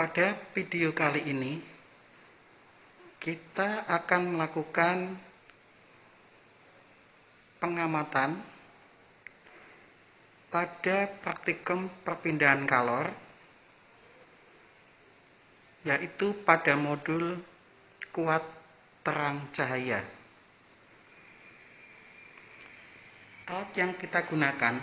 Pada video kali ini kita akan melakukan pengamatan pada praktikum perpindahan kalor, yaitu pada modul kuat terang cahaya. Alat yang kita gunakan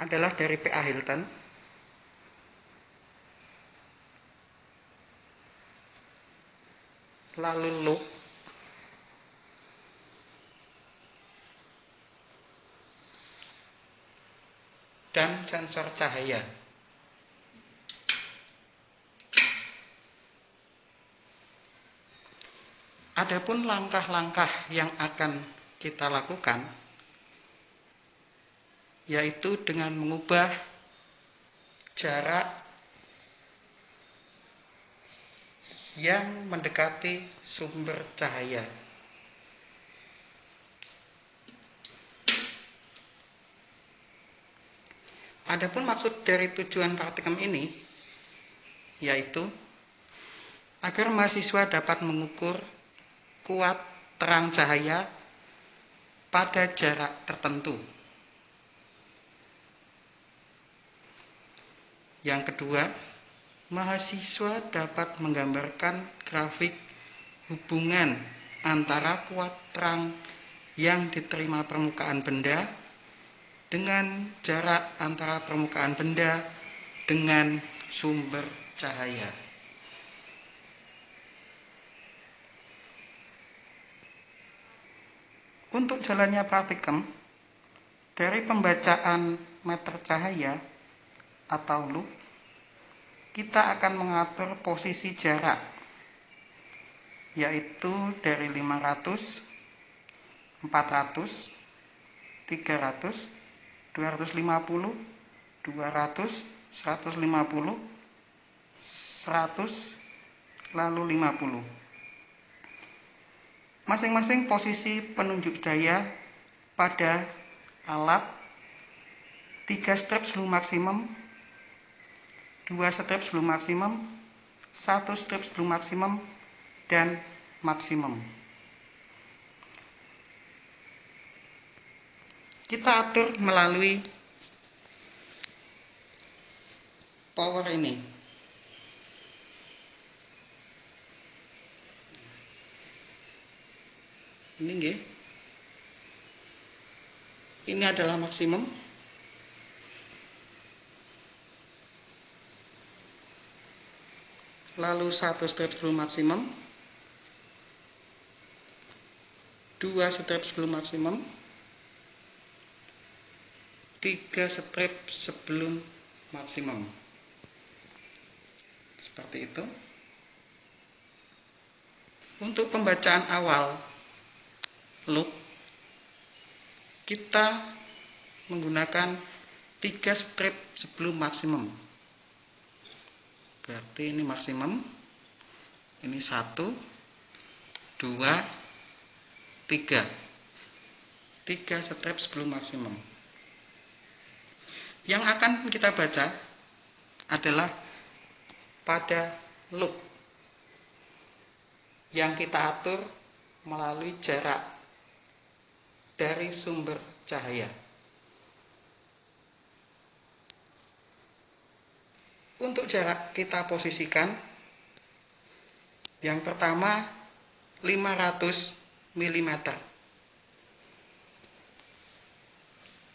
adalah dari PA Hilton. Lalu loop, dan sensor cahaya. Adapun langkah-langkah yang akan kita lakukan, yaitu dengan mengubah jarak yang mendekati sumber cahaya. Adapun maksud dari tujuan praktikum ini yaitu agar mahasiswa dapat mengukur kuat terang cahaya pada jarak tertentu. Yang kedua, mahasiswa dapat menggambarkan grafik hubungan antara kuat terang yang diterima permukaan benda dengan jarak antara permukaan benda dengan sumber cahaya. Untuk jalannya praktikum, dari pembacaan meter cahaya atau loop, kita akan mengatur posisi jarak, yaitu dari 500, 400, 300, 250, 200, 150, 100, lalu 50. Masing-masing posisi penunjuk daya pada alat 3 strip slow maksimum, 2 strip slow maksimum, 1 strip slow maksimum, dan maksimum. Kita atur melalui power ini. Ini nggih. Ini adalah maksimum. Lalu 1 strip slow maksimum, 2 strip slow maksimum, 3 strip sebelum maksimum. Seperti itu. Untuk pembacaan awal loop, kita menggunakan 3 strip sebelum maksimum. Berarti ini maksimum, ini 1, 2, 3. 3 strip sebelum maksimum. Yang akan kita baca adalah pada loop yang kita atur melalui jarak dari sumber cahaya. Untuk jarak kita posisikan, yang pertama 500 mm.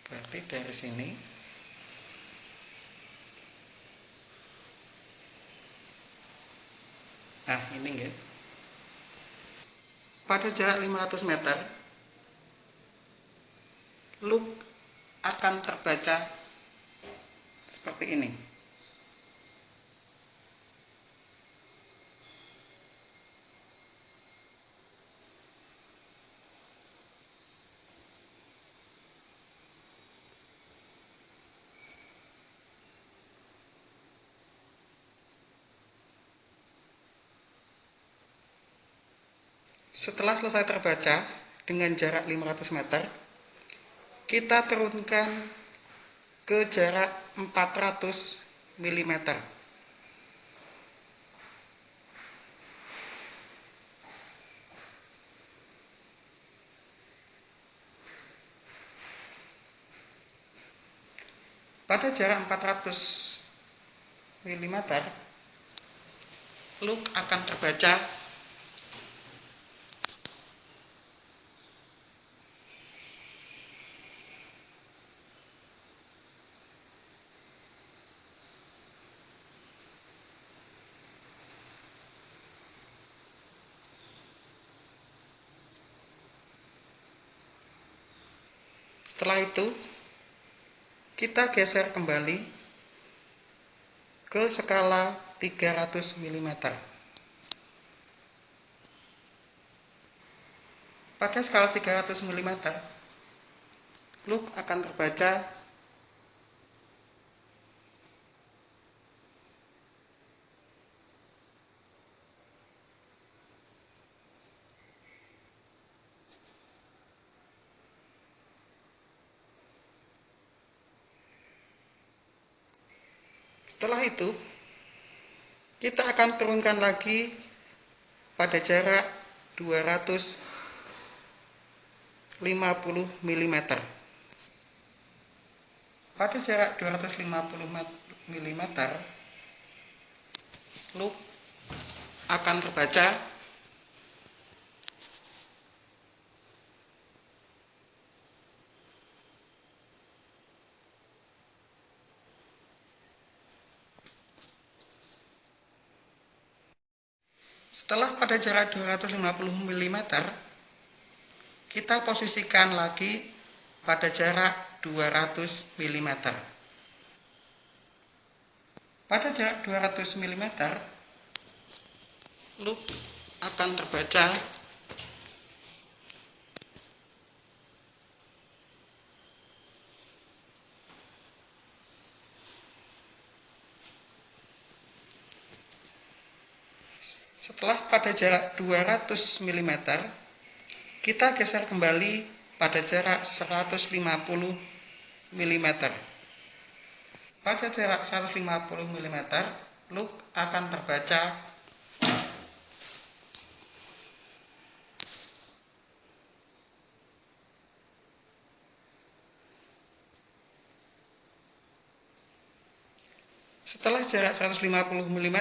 Berarti dari sini ini enggak. Pada jarak 500 meter, loop akan terbaca seperti ini. Setelah selesai terbaca dengan jarak 500 meter, kita turunkan ke jarak 400 mm. Pada jarak 400 mm, loop akan terbaca setelah itu kita geser kembali ke skala 300 mm. Pada skala 300 mm, loop akan terbaca setelah itu kita akan turunkan lagi pada jarak 250 mm. Pada jarak 250 mm, loop akan terbaca setelah pada jarak 250 mm, kita posisikan lagi pada jarak 200 mm. Pada jarak 200 mm, loop akan terbaca setelah pada jarak 200 mm, kita geser kembali pada jarak 150 mm. Pada jarak 150 mm, loop akan terbaca setelah jarak 150 mm,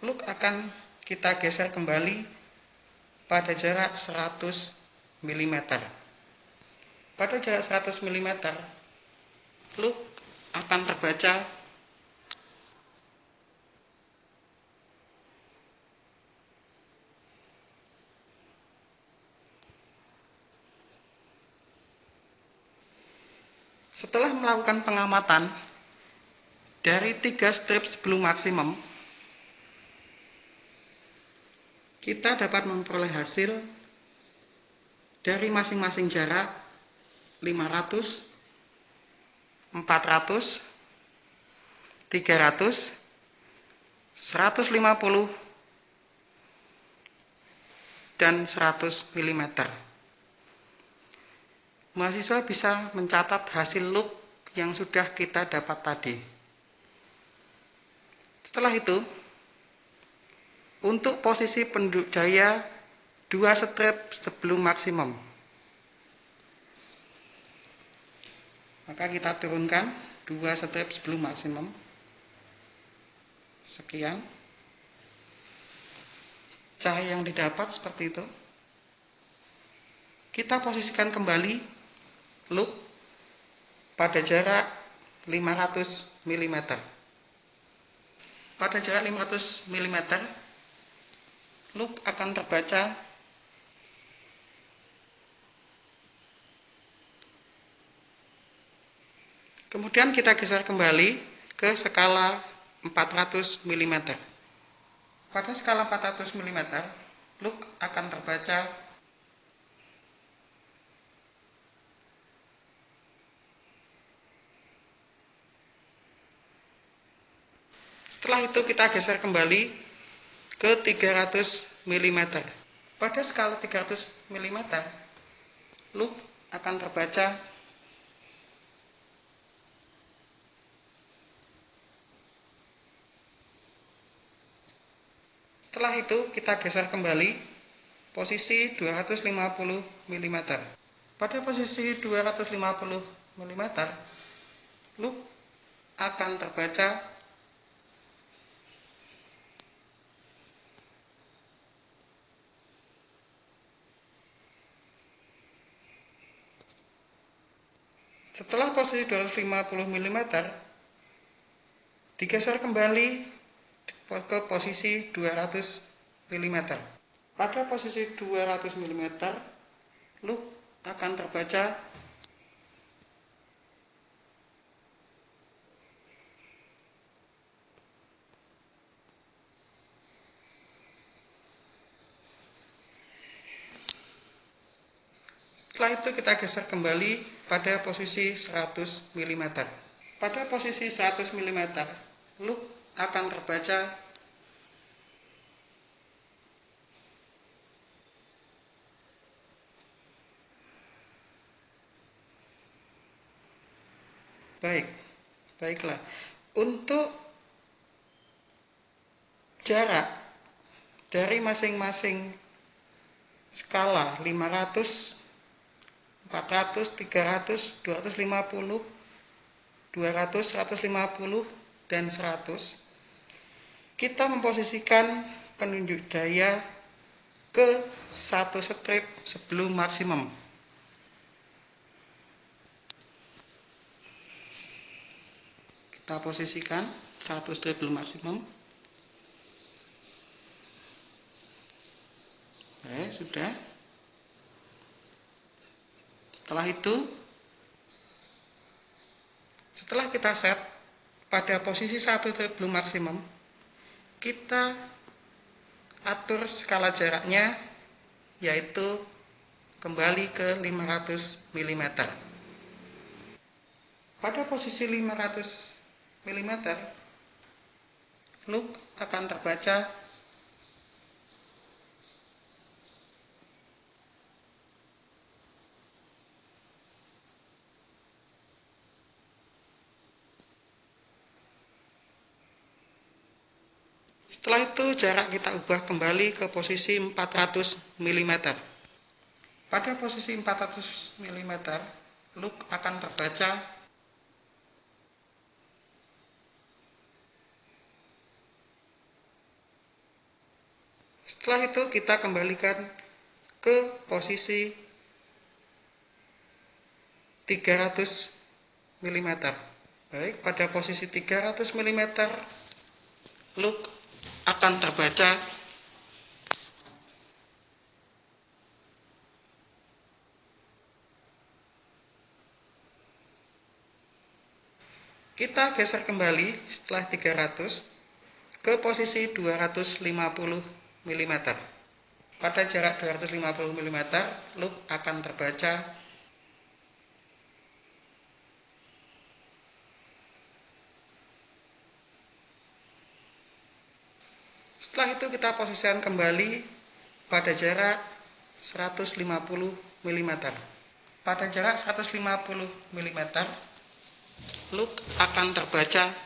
loop akan kita geser kembali pada jarak 100 mm. Pada jarak 100 mm, loop akan terbaca setelah melakukan pengamatan dari 3 strip sebelum maksimum, kita dapat memperoleh hasil dari masing-masing jarak 500, 400, 300, 150, dan 100 mm. Mahasiswa bisa mencatat hasil loop yang sudah kita dapat tadi. Setelah itu, untuk posisi penduduk daya 2 strip sebelum maksimum, maka kita turunkan 2 strip sebelum maksimum. Sekian cahaya yang didapat seperti itu. Kita posisikan kembali loop pada jarak 500 mm. Pada jarak 500 mm, loop akan terbaca kemudian kita geser kembali ke skala 400 mm. Pada skala 400 mm, loop akan terbaca setelah itu kita geser kembali ke 300 mm. Pada skala 300 mm, loop akan terbaca Setelah itu kita geser kembali posisi 250 mm. Pada posisi 250 mm, loop akan terbaca setelah posisi 250 mm digeser kembali ke posisi 200 mm. Pada posisi 200 mm, loop akan terbaca setelah itu kita geser kembali pada posisi 100 mm. Pada posisi 100 mm, loop akan terbaca baiklah. Untuk jarak dari masing-masing skala 500, 400, 300, 250, 200, 150, dan 100, kita memposisikan penunjuk daya ke satu strip sebelum maksimum. Kita posisikan satu strip belum maksimum. Oke, sudah. Setelah kita set pada posisi satu strip belum maksimum, kita atur skala jaraknya, yaitu kembali ke 500 mm. Pada posisi 500 mm, loop akan terbaca setelah itu jarak kita ubah kembali ke posisi 400 mm. Pada posisi 400 mm, loop akan terbaca setelah itu kita kembalikan ke posisi 300 mm. Baik, pada posisi 300 mm, loop akan terbaca kita geser kembali setelah 300 ke posisi 250 mm. Pada jarak 250 mm, loop akan terbaca setelah itu kita posisikan kembali pada jarak 150 mm. Pada jarak 150 mm, loop akan terbaca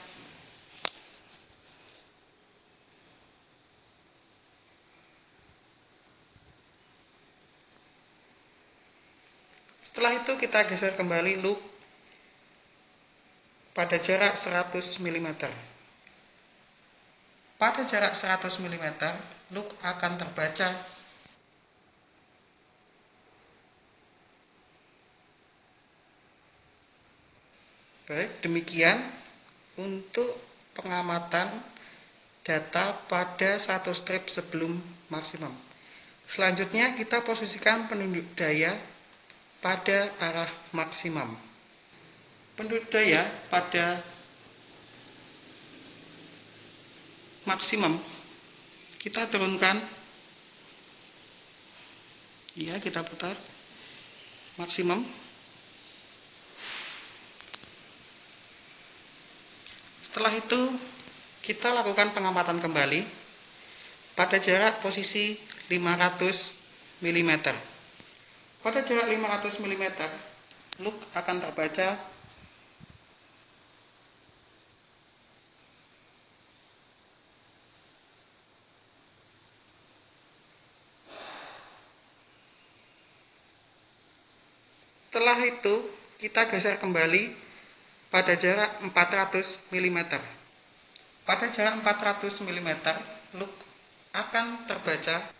setelah itu kita geser kembali loop pada jarak 100 mm. Pada jarak 100 mm, loop akan terbaca baik, demikian untuk pengamatan data pada satu strip sebelum maksimum. Selanjutnya kita posisikan penunjuk daya pada arah maksimum. Penunjuk daya pada maksimum kita turunkan, ya, kita putar maksimum. Setelah itu kita lakukan pengamatan kembali pada jarak posisi 500 mm. Pada jarak 500 mm, loop akan terbaca Setelah itu kita geser kembali pada jarak 400 mm. Pada jarak 400 mm, loop akan terbaca.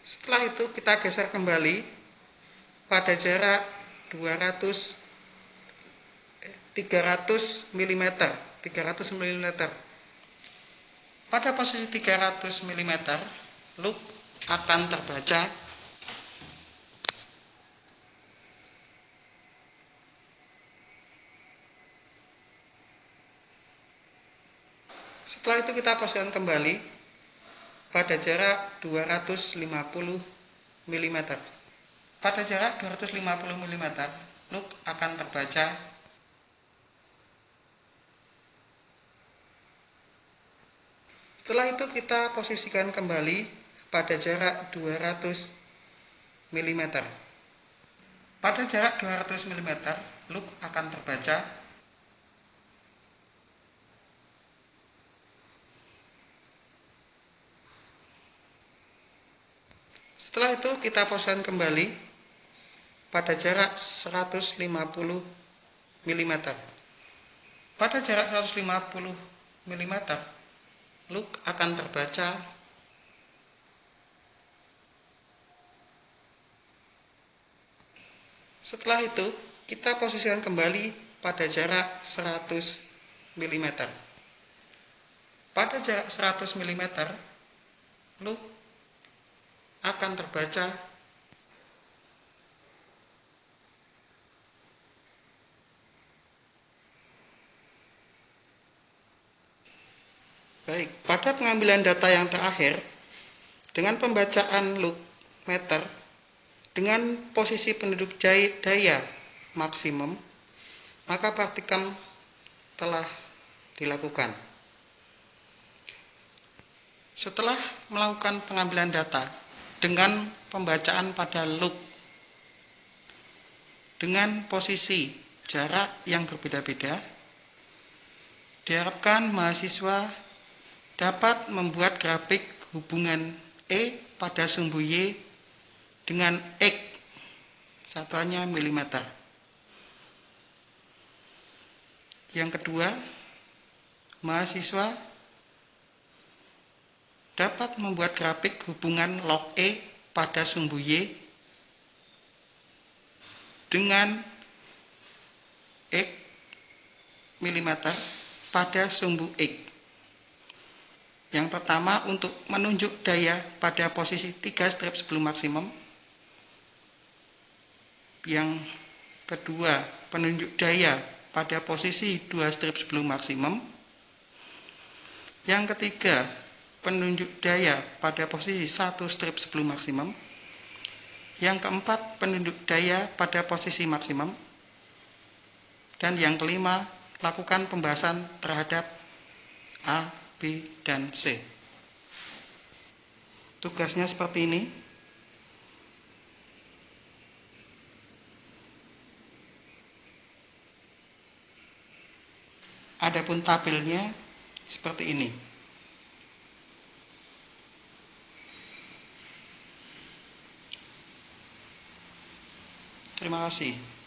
Setelah itu kita geser kembali pada jarak 300 mm. Pada posisi 300 mm, loop akan terbaca. Setelah itu kita posisikan kembali pada jarak 250 mm. Pada jarak 250 mm, loop akan terbaca. Setelah itu kita posisikan kembali pada jarak 200 mm. Pada jarak 200 mm, loop akan terbaca. Setelah itu kita posisikan kembali pada jarak 150 mm. Pada jarak 150 mm, loop akan terbaca. Setelah itu kita posisikan kembali pada jarak 100 mm. Pada jarak 100 mm, loop akan terbaca. Baik, pada pengambilan data yang terakhir, dengan pembacaan loop meter dengan posisi penduduk daya maksimum, maka praktikum telah dilakukan. Setelah melakukan pengambilan data dengan pembacaan pada loop dengan posisi jarak yang berbeda-beda, diharapkan mahasiswa dapat membuat grafik hubungan E pada sumbu Y dengan X, satuannya milimeter. Yang kedua, mahasiswa dapat membuat grafik hubungan log E pada sumbu Y dengan X milimeter pada sumbu X. Yang pertama untuk menunjuk daya pada posisi 3 strip sebelum maksimum. Yang kedua, penunjuk daya pada posisi 2 strip sebelum maksimum. Yang ketiga, penunjuk daya pada posisi 1 strip sebelum maksimum. Yang keempat, penunjuk daya pada posisi maksimum. Dan yang kelima, lakukan pembahasan terhadap A, B, dan C. Tugasnya seperti ini. Adapun tabelnya seperti ini. Terima kasih.